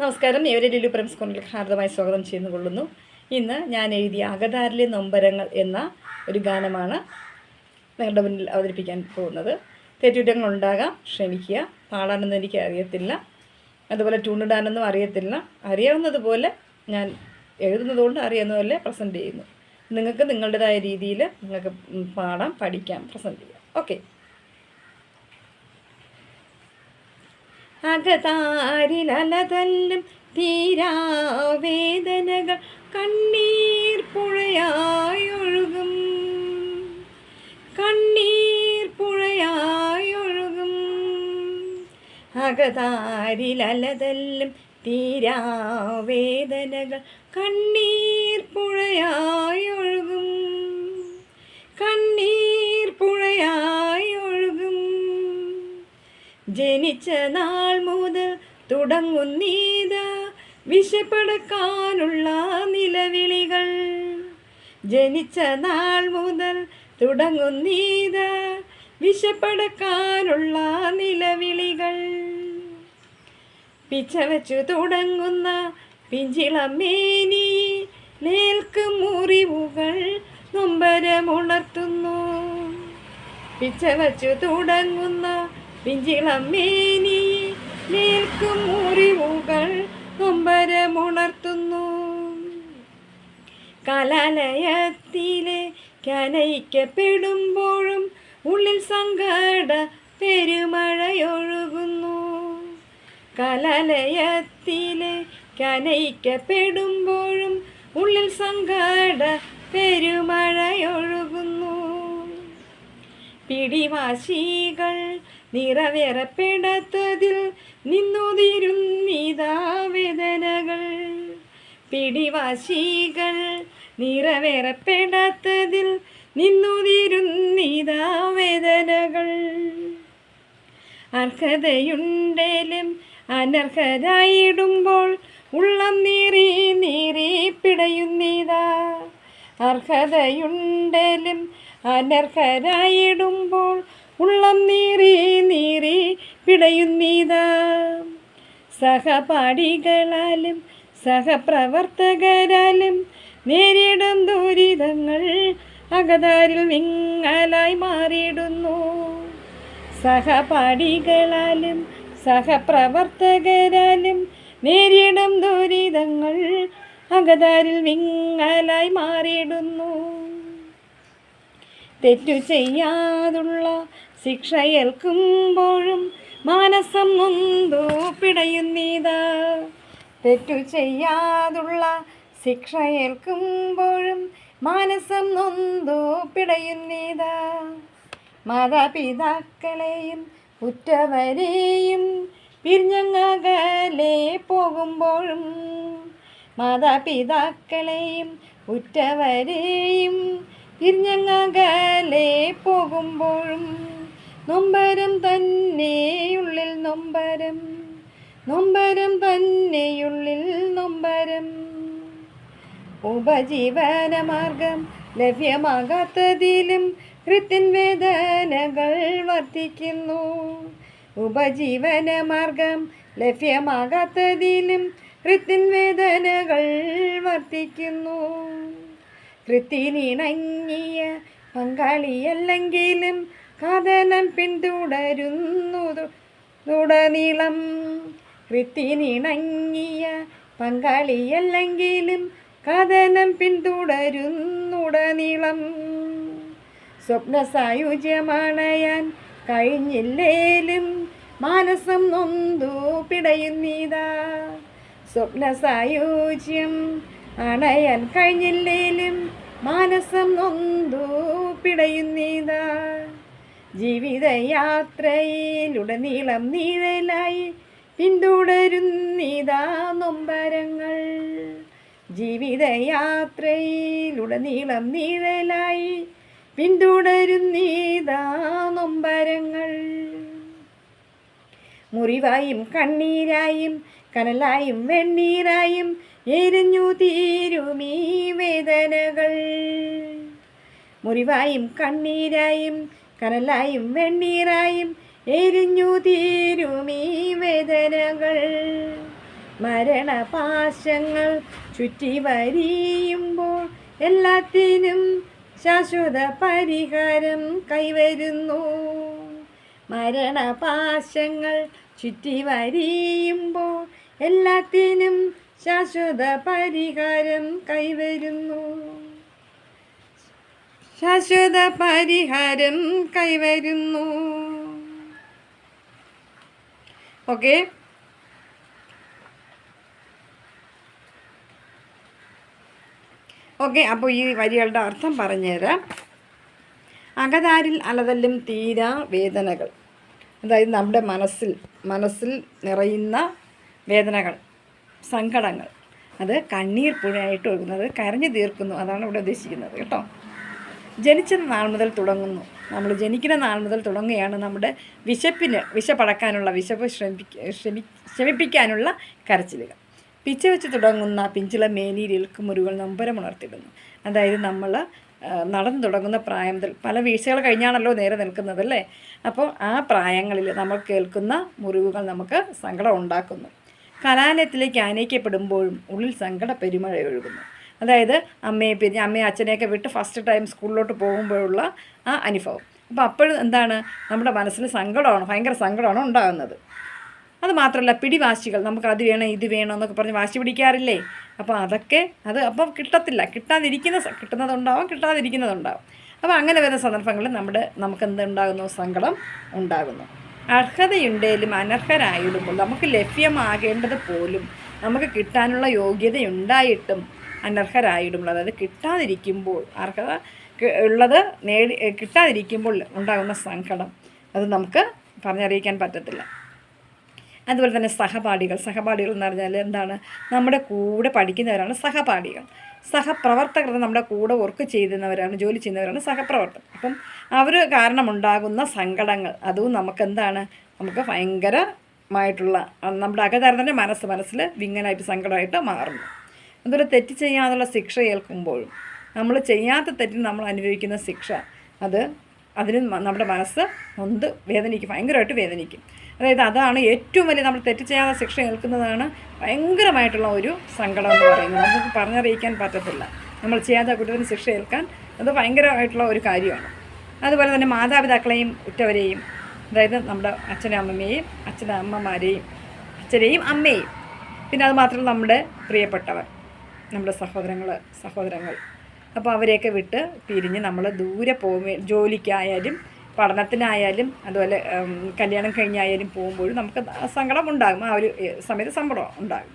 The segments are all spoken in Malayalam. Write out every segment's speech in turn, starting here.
നമസ്കാരം. ഇവരെ ലുലു പ്രൈം സ്കൂളിലേക്ക് ഹാർദമായി സ്വാഗതം ചെയ്യുന്നു കൊള്ളുന്നു. ഇന്ന് ഞാൻ എഴുതിയ അകതാരിലെ നൊമ്പരങ്ങൾ എന്ന ഒരു ഗാനമാണ് നിങ്ങളുടെ മുന്നിൽ അവതരിപ്പിക്കാൻ പോകുന്നത്. തെറ്റുകുറ്റങ്ങളുണ്ടാകാം, ക്ഷമിക്കുക. പാടാനൊന്നും എനിക്ക് അറിയത്തില്ല, അതുപോലെ ട്യൂണിടാനൊന്നും അറിയത്തില്ല. അറിയാവുന്നതുപോലെ ഞാൻ എഴുതുന്നതുകൊണ്ട് അറിയാവുന്നതുപോലെ പ്രസൻറ്റ് ചെയ്യുന്നു. നിങ്ങൾക്ക് നിങ്ങളുടേതായ രീതിയിൽ നിങ്ങൾക്ക് പാടാം, പഠിക്കാം, പ്രസൻറ്റ് ചെയ്യാം. ഓക്കെ. അകതാരിലലതല്ലും തീരാവേദനകൾ കണ്ണീർ പുഴയായൊഴുകും, കണ്ണീർ പുഴയായൊഴുകും. അകതാരിലലതല്ലും തീരാവേദനകൾ കണ്ണീർ പുഴയായൊഴുകും, കണ്ണീർ പുഴയായൊഴുകും. ജനിച്ച നാൾ മുതൽ തുടങ്ങുന്നീതാ വിശപ്പടക്കാനുള്ള നിലവിളികൾ. ജനിച്ച നാൾ മുതൽ തുടങ്ങുന്നീതാ വിശപ്പടക്കാനുള്ള നിലവിളികൾ. പിച്ചവച്ചു തുടങ്ങുന്ന പിഞ്ചിളമേനി നേൽക്കും മുറിവുകൾ നൊമ്പരമുണർത്തുന്നു. പിച്ചവച്ചു തുടങ്ങുന്ന പിഞ്ചിളമേനി നേൽക്കും മുറിവുകൾ നൊമ്പരമുണർത്തുന്നു. കലാലയത്തിലെ കനയിക്കപ്പെടുമ്പോഴും ഉള്ളിൽ സങ്കട പെരുമഴയൊഴുകുന്നു. കലാലയത്തിലെ കനയിക്കപ്പെടുമ്പോഴും ഉള്ളിൽ സങ്കട പെരുമഴയൊഴുകുന്നു. പിടിവാശികൾ നിറവേറപ്പെടാത്തതിൽ നിന്നുതിരുന്നീതാ വേദനകൾ. പിടിവാശികൾ നിറവേറപ്പെടാത്തതിൽ നിന്നുതിരുന്നീതാ വേദനകൾ. അർഹതയുണ്ടേലും അനർഹരായിടുമ്പോൾ ഉള്ളം നീറി നീറി പിടയുന്നീതാ. അർഹതയുണ്ടേലും അനർഹരായിടുമ്പോൾ ഉള്ളം നീറി നീറി പിടയുന്നീതാ. സഹപാഠികളാലും സഹപ്രവർത്തകരാലും നേരിടും ദുരിതങ്ങൾ അകതാരിൽ വിങ്ങലായി മാറിയിടുന്നു. സഹപാഠികളാലും സഹപ്രവർത്തകരാലും നേരിടും ദുരിതങ്ങൾ അകതാരിൽ വിങ്ങലായി മാറിയിടുന്നു. തെറ്റു ചെയ്യാതുള്ള ശിക്ഷ ഏൽക്കുമ്പോഴും മാനസം നൊന്തു പിടയുന്നീതാ. തെറ്റു ചെയ്യാതുള്ള ശിക്ഷ ഏൽക്കുമ്പോഴും മാനസം നൊന്തു പിടയുന്നീതാ. മാതാപിതാക്കളെയും ഉറ്റവരെയും പിരിഞ്ഞങ്ങകലെ പോകുമ്പോഴും, മാതാപിതാക്കളെയും ഉറ്റവരെയും പിരിഞ്ഞങ്ങകലെ പോകുമ്പോഴും നൊമ്പരം തന്നെയുള്ളിൽ നൊമ്പരം, നൊമ്പരം തന്നെയുള്ളിൽ നൊമ്പരം. ഉപജീവനമാർഗം ലഭ്യമാകാത്തതിലും കൃത്യൻ വേദനകൾ വർദ്ധിക്കുന്നു. ഉപജീവനമാർഗം ലഭ്യമാകാത്തതിലും കൃത്യൻ വേദനകൾ വർദ്ധിക്കുന്നു. കൃത്യനിണങ്ങിയ പങ്കാളിയല്ലെങ്കിലും കഥനം പിന്തുടരുന്നുടനീളം. കൃത്യനിണങ്ങിയ പങ്കാളിയല്ലെങ്കിലും കഥനം പിന്തുടരുന്നുടനീളം. സ്വപ്ന സായുജ്യമണയാൻ കഴിഞ്ഞില്ലേലും മാനസം നൊന്തു പിടയുന്നീതാ. സ്വപ്ന സായുജ്യം അണയാൻ കഴിഞ്ഞില്ലേലും മാനസം നൊന്തു പിടയുന്നീതാ. ജീവിതയാത്രയിലുടനീളം നീഴലായി പിന്തുടരുന്നീതാ നൊമ്പരങ്ങൾ. ജീവിതയാത്രയിലുടനീളം നീഴലായി പിന്തുടരുന്നീതാ നൊമ്പരങ്ങൾ. മുറിവായും കണ്ണീരായും കനലായും വെണ്ണീരായും എരിഞ്ഞു തീരുമീ വേദനകൾ. മുറിവായും കണ്ണീരായും കനലായും വെണ്ണീരായും എരിഞ്ഞു തീരുമീ വേദനകൾ. മരണപാശങ്ങൾ ചുറ്റി വരിയുമ്പോൾ എല്ലാത്തിനും ശാശ്വത പരിഹാരം കൈവരുന്നു. മരണപാശങ്ങൾ ചുറ്റി വരിയുമ്പോൾ എല്ലാത്തിനും ശാശ്വത പരിഹാരം കൈവരുന്നു. ശാശ്വത പരിഹാരം കൈവരുന്നു. ഓക്കെ, അപ്പോൾ ഈ വരികളുടെ അർത്ഥം പറഞ്ഞുതരാം. അകതാരിൽ അലതല്ലും തീരാ വേദനകൾ, അതായത് നമ്മുടെ മനസ്സിൽ നിറയുന്ന വേദനകൾ, സങ്കടങ്ങൾ, അത് കണ്ണീർ പുഴയായിട്ട് ഒഴുകുന്നത്, കരഞ്ഞു തീർക്കുന്നു. അതാണ് ഇവിടെ ഉദ്ദേശിക്കുന്നത് കേട്ടോ. ജനിച്ച നാൾ മുതൽ തുടങ്ങുന്നു. നമ്മൾ ജനിക്കുന്ന നാൾ മുതൽ തുടങ്ങുകയാണ് നമ്മുടെ വിശപ്പടക്കാനുള്ള, വിശപ്പ് ശമിപ്പിക്കാനുള്ള കരച്ചിലുകൾ. പിച്ച വെച്ച് തുടങ്ങുന്ന പിഞ്ചിള മേനിയിലേക്ക് മുറിവുകൾ നൊമ്പരമുണർത്തിടുന്നു. അതായത് നമ്മൾ നടന്നു തുടങ്ങുന്ന പ്രായം മുതൽ പല വീഴ്ചകൾ കഴിഞ്ഞാണല്ലോ നേരെ നിൽക്കുന്നത് അല്ലേ. അപ്പോൾ ആ പ്രായങ്ങളിൽ നമ്മൾ കേൾക്കുന്ന മുറിവുകൾ നമുക്ക് സങ്കടം ഉണ്ടാക്കുന്നു. കലാലയത്തിലേക്ക് ആനയിക്കപ്പെടുമ്പോഴും ഉള്ളിൽ സങ്കട പെരുമഴ ഒഴുകുന്നു. അതായത് അമ്മയെ അച്ഛനെയൊക്കെ വിട്ട് ഫസ്റ്റ് ടൈം സ്കൂളിലോട്ട് പോകുമ്പോഴുള്ള ആ അനുഭവം. അപ്പോൾ അപ്പോഴും എന്താണ്, നമ്മുടെ മനസ്സിൽ സങ്കടമാണ്, ഭയങ്കര സങ്കടമാണ് ഉണ്ടാകുന്നത്. അത് മാത്രമല്ല പിടിവാശികൾ, നമുക്ക് അത് വേണം ഇത് വേണം എന്നൊക്കെ പറഞ്ഞ് വാശി പിടിക്കാറില്ലേ. അപ്പോൾ അപ്പം കിട്ടത്തില്ല, കിട്ടുന്നതുണ്ടാവും, കിട്ടാതിരിക്കുന്നതുണ്ടാവും. അപ്പോൾ അങ്ങനെ വരുന്ന സന്ദർഭങ്ങളിൽ നമുക്ക് എന്തുണ്ടാകുന്നു, സങ്കടം ഉണ്ടാകുന്നു. അർഹതയുണ്ടെങ്കിലും അനർഹരായിടുമ്പോൾ, നമുക്ക് ലഭ്യമാകേണ്ടത് പോലും നമുക്ക് കിട്ടാനുള്ള യോഗ്യതയുണ്ടായിട്ടും അനർഹരായിടുമ്പോൾ, അതായത് കിട്ടാതിരിക്കുമ്പോൾ, അർഹത ഉള്ളത് കിട്ടാതിരിക്കുമ്പോൾ ഉണ്ടാകുന്ന സങ്കടം അത് നമുക്ക് പറഞ്ഞറിയിക്കാൻ പറ്റത്തില്ല. അതുപോലെ തന്നെ സഹപാഠികൾ എന്ന് പറഞ്ഞാൽ എന്താണ്, നമ്മുടെ കൂടെ പഠിക്കുന്നവരാണ് സഹപാഠികൾ. സഹപ്രവർത്തകർ നമ്മുടെ കൂടെ വർക്ക് ചെയ്യുന്നവരാണ്, ജോലി ചെയ്യുന്നവരാണ് സഹപ്രവർത്തകർ. അപ്പം അവർ കാരണമുണ്ടാകുന്ന സങ്കടങ്ങൾ അതും നമുക്ക് ഭയങ്കരമായിട്ടുള്ള നമ്മുടെ അകതാരത്തിൻ്റെ മനസ്സിൽ വിങ്ങനായിട്ട് സങ്കടമായിട്ട് മാറുന്നു. അതുപോലെ തെറ്റ് ചെയ്യാനുള്ള ശിക്ഷ ഏൽക്കുമ്പോഴും, നമ്മൾ ചെയ്യാത്ത തെറ്റിന് നമ്മൾ അനുഭവിക്കുന്ന ശിക്ഷ അതിന് നമ്മുടെ മനസ്സ് ഭയങ്കരമായിട്ട് വേദനിക്കും. അതായത് അതാണ് ഏറ്റവും വലിയ, നമ്മൾ തെറ്റ് ചെയ്യാതെ ശിക്ഷ ഏൽക്കുന്നതാണ് ഭയങ്കരമായിട്ടുള്ള ഒരു സങ്കടം എന്ന് പറയുന്നത്. നമുക്ക് പറഞ്ഞറിയിക്കാൻ പറ്റത്തില്ല. നമ്മൾ ചെയ്യാത്ത കുറ്റത്തിന് ശിക്ഷ ഏൽക്കാൻ അത് ഭയങ്കരമായിട്ടുള്ള ഒരു കാര്യമാണ്. അതുപോലെ തന്നെ മാതാപിതാക്കളെയും ഉറ്റവരെയും, അതായത് നമ്മുടെ അച്ഛനമ്മമാരെയും അച്ഛനെയും അമ്മയെയും, പിന്നെ അത് മാത്രമല്ല നമ്മുടെ പ്രിയപ്പെട്ടവർ, നമ്മുടെ സഹോദരങ്ങൾ, അപ്പോൾ അവരെയൊക്കെ വിട്ട് പിരിഞ്ഞ് നമ്മൾ ദൂരെ ജോലിക്കായാലും പഠനത്തിനായാലും അതുപോലെ കല്യാണം കഴിഞ്ഞായാലും പോകുമ്പോഴും നമുക്ക് സങ്കടം ഉണ്ടാകും. ആ ഒരു സമയത്ത് സങ്കടം ഉണ്ടാകും.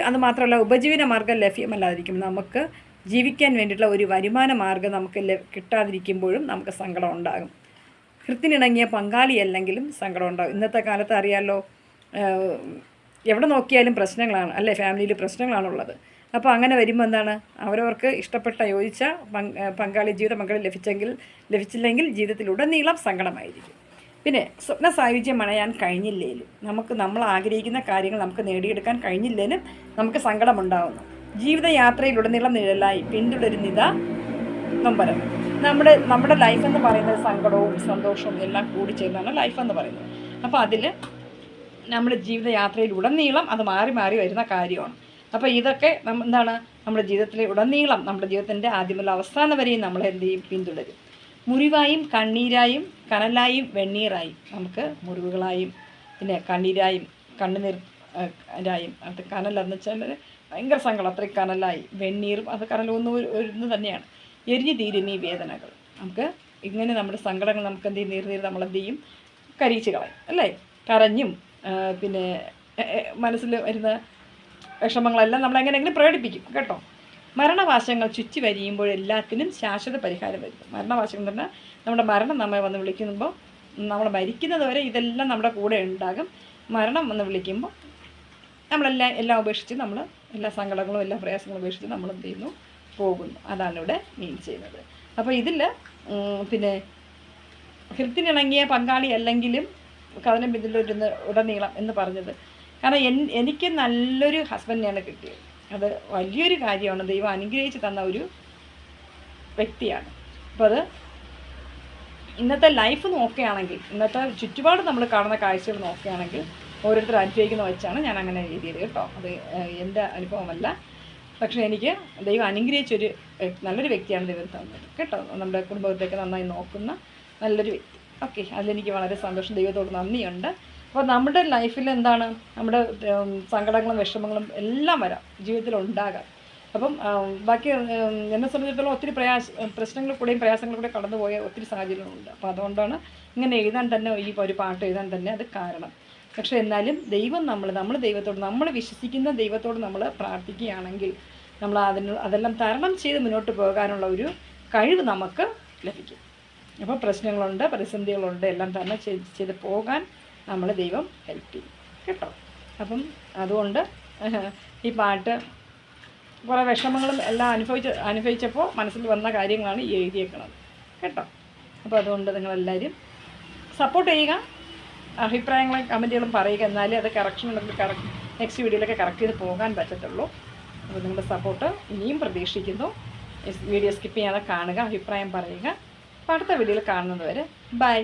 അത് മാത്രമല്ല ഉപജീവന മാർഗ്ഗം ലഭ്യമല്ലാതിരിക്കും, നമുക്ക് ജീവിക്കാൻ വേണ്ടിയിട്ടുള്ള ഒരു വരുമാന മാർഗ്ഗം നമുക്ക് കിട്ടാതിരിക്കുമ്പോഴും നമുക്ക് സങ്കടം ഉണ്ടാകും. കൃത്യനിണങ്ങിയ പങ്കാളിയല്ലെങ്കിലും സങ്കടം ഉണ്ടാകും. ഇന്നത്തെ കാലത്ത് അറിയാമല്ലോ, എവിടെ നോക്കിയാലും പ്രശ്നങ്ങളാണ് അല്ലേ, ഫാമിലിയിൽ പ്രശ്നങ്ങളാണുള്ളത്. അപ്പോൾ അങ്ങനെ വരുമ്പോൾ എന്താണ്, അവരവർക്ക് ഇഷ്ടപ്പെട്ട യോജിച്ച ജീവിത പങ്കാളി ലഭിച്ചില്ലെങ്കിൽ ജീവിതത്തിലുടനീളം സങ്കടമായിരിക്കും. പിന്നെ സ്വപ്ന സായുജ്യം അണയാൻ കഴിഞ്ഞില്ലേലും, നമ്മൾ ആഗ്രഹിക്കുന്ന കാര്യങ്ങൾ നമുക്ക് നേടിയെടുക്കാൻ കഴിഞ്ഞില്ലേലും നമുക്ക് സങ്കടമുണ്ടാകുന്നു. ജീവിതയാത്രയിലുടനീളം നിഴലായി പിന്തുടരുന്നിതാ നൊമ്പരം. നമ്മുടെ ലൈഫ് എന്ന് പറയുന്നത് സങ്കടവും സന്തോഷവും എല്ലാം കൂടി ചേർന്നാണ് ലൈഫ് എന്ന് പറയുന്നത്. അപ്പോൾ അതിൽ നമ്മുടെ ജീവിതയാത്രയിലുടനീളം അത് മാറി മാറി വരുന്ന കാര്യമാണ്. അപ്പോൾ ഇതൊക്കെ നമ്മുടെ ജീവിതത്തിലെ ഉടനീളം, നമ്മുടെ ജീവിതത്തിൻ്റെ ആദ്യം മുതൽ അവസാനം വരെയും നമ്മൾ എന്ത് ചെയ്യും, പിന്തുടരും. മുറിവായും കണ്ണീരായും കനലായും വെണ്ണീറായും, നമുക്ക് മുറിവുകളായും പിന്നെ കണ്ണീരായും കണ്ണുനീരായും, അത് കനലെന്ന് വെച്ചാൽ ഭയങ്കര സങ്കടം, അത്രയും കനലായി, വെണ്ണീറും അത് കനലൊന്ന് തന്നെയാണ്. എരിഞ്ഞു തീരും ഈ വേദനകൾ. നമുക്ക് ഇങ്ങനെ നമ്മുടെ സങ്കടങ്ങൾ നമുക്ക് എന്ത് ചെയ്യും, നീർ നമ്മളെന്ത് ചെയ്യും, കരിയിച്ച് കളയും അല്ലേ. കരഞ്ഞും പിന്നെ മനസ്സിൽ വരുന്ന വിഷമങ്ങളെല്ലാം നമ്മൾ എങ്ങനെയെങ്കിലും പ്രകടിപ്പിക്കും കേട്ടോ. മരണവാശങ്ങൾ ചുറ്റി വരിയുമ്പോൾ എല്ലാത്തിനും ശാശ്വത പരിഹാരം വരും. മരണവാശങ്ങൾ എന്ന് പറഞ്ഞാൽ നമ്മുടെ മരണം നമ്മെ വന്ന് വിളിക്കുമ്പോൾ, നമ്മൾ മരിക്കുന്നത് വരെ ഇതെല്ലാം നമ്മുടെ കൂടെ ഉണ്ടാകും. മരണം വന്ന് വിളിക്കുമ്പോൾ എല്ലാം ഉപേക്ഷിച്ച് നമ്മൾ എല്ലാ സങ്കടങ്ങളും എല്ലാ പ്രയാസങ്ങളും ഉപേക്ഷിച്ച് നമ്മൾ എന്ത് ചെയ്യുന്നു, പോകുന്നു. അതാണ് ഇവിടെ മീൻ ചെയ്യുന്നത്. അപ്പോൾ ഇതിൽ പിന്നെ ഹൃത്തിനിണങ്ങിയ പങ്കാളി അല്ലെങ്കിലും കഥനം ഇതിലൊരു ഉടനീളം എന്ന് പറഞ്ഞത്, കാരണം എനിക്ക് നല്ലൊരു ഹസ്ബൻഡിനെയാണ് കിട്ടിയത്. അത് വലിയൊരു കാര്യമാണ്, ദൈവം അനുഗ്രഹിച്ച് തന്ന ഒരു വ്യക്തിയാണ്. അപ്പോൾ അത് ഇന്നത്തെ ലൈഫ് നോക്കുകയാണെങ്കിൽ, ഇന്നത്തെ ചുറ്റുപാട് നമ്മൾ കാണുന്ന കാഴ്ചകൾ നോക്കുകയാണെങ്കിൽ ഓരോരുത്തർ അനുഭവിക്കുന്ന വെച്ചാണ് ഞാൻ അങ്ങനെ എഴുതിയത് കേട്ടോ. അത് എൻ്റെ അനുഭവമല്ല. പക്ഷേ എനിക്ക് ദൈവം അനുഗ്രഹിച്ചൊരു നല്ലൊരു വ്യക്തിയാണ് ദൈവം തന്നത് കേട്ടോ. നമ്മുടെ കുടുംബത്തെയൊക്കെ നന്നായി നോക്കുന്ന നല്ലൊരു വ്യക്തി. ഓക്കെ, അതിലെനിക്ക് വളരെ സന്തോഷം, ദൈവത്തോട് നന്ദിയുണ്ട്. അപ്പോൾ നമ്മുടെ ലൈഫിൽ എന്താണ്, നമ്മുടെ സങ്കടങ്ങളും വിഷമങ്ങളും എല്ലാം വരാം, ജീവിതത്തിൽ ഉണ്ടാകാം. അപ്പം ബാക്കി എന്നെ സംബന്ധിച്ചിടത്തോളം ഒത്തിരി പ്രശ്നങ്ങൾ കൂടെയും പ്രയാസങ്ങൾ കൂടെ കടന്നു പോയ ഒത്തിരി സാഹചര്യങ്ങളുണ്ട്. അപ്പോൾ അതുകൊണ്ടാണ് ഇങ്ങനെ എഴുതാൻ തന്നെ, ഈ ഒരു പാട്ട് എഴുതാൻ തന്നെ അത് കാരണം. പക്ഷേ എന്നാലും ദൈവം നമ്മൾ ദൈവത്തോട്, നമ്മൾ വിശ്വസിക്കുന്ന ദൈവത്തോട് നമ്മൾ പ്രാർത്ഥിക്കുകയാണെങ്കിൽ നമ്മൾ അതെല്ലാം തരണം ചെയ്ത് മുന്നോട്ട് പോകാനുള്ള ഒരു കഴിവ് നമുക്ക് ലഭിക്കും. അപ്പോൾ പ്രശ്നങ്ങളുണ്ട്, പ്രതിസന്ധികളുണ്ട്, എല്ലാം തരണം ചെയ്ത് പോകാൻ നമ്മൾ ദൈവം ഹെൽപ്പ് ചെയ്യും കേട്ടോ. അപ്പം അതുകൊണ്ട് ഈ പാട്ട് കുറേ വിഷമങ്ങളും എല്ലാം അനുഭവിച്ചപ്പോൾ മനസ്സിൽ വന്ന കാര്യങ്ങളാണ് ഈ എഴുതിയേക്കുന്നത് കേട്ടോ. അപ്പോൾ അതുകൊണ്ട് നിങ്ങളെല്ലാവരും സപ്പോർട്ട് ചെയ്യുക, അഭിപ്രായങ്ങളും കമൻറ്റുകളും പറയുക. എന്നാലേ അത് കറക്ഷൻ ഉണ്ടെങ്കിൽ നെക്സ്റ്റ് വീഡിയോയിലൊക്കെ കറക്റ്റ് ചെയ്ത് പോകാൻ പറ്റത്തുള്ളൂ. അപ്പോൾ നിങ്ങളുടെ സപ്പോർട്ട് ഇനിയും പ്രതീക്ഷിക്കുന്നു. വീഡിയോ സ്കിപ്പ് ചെയ്യാതെ കാണുക, അഭിപ്രായം പറയുക. അപ്പോൾ അടുത്ത വീഡിയോയിൽ കാണുന്നത് വരെ ബൈ.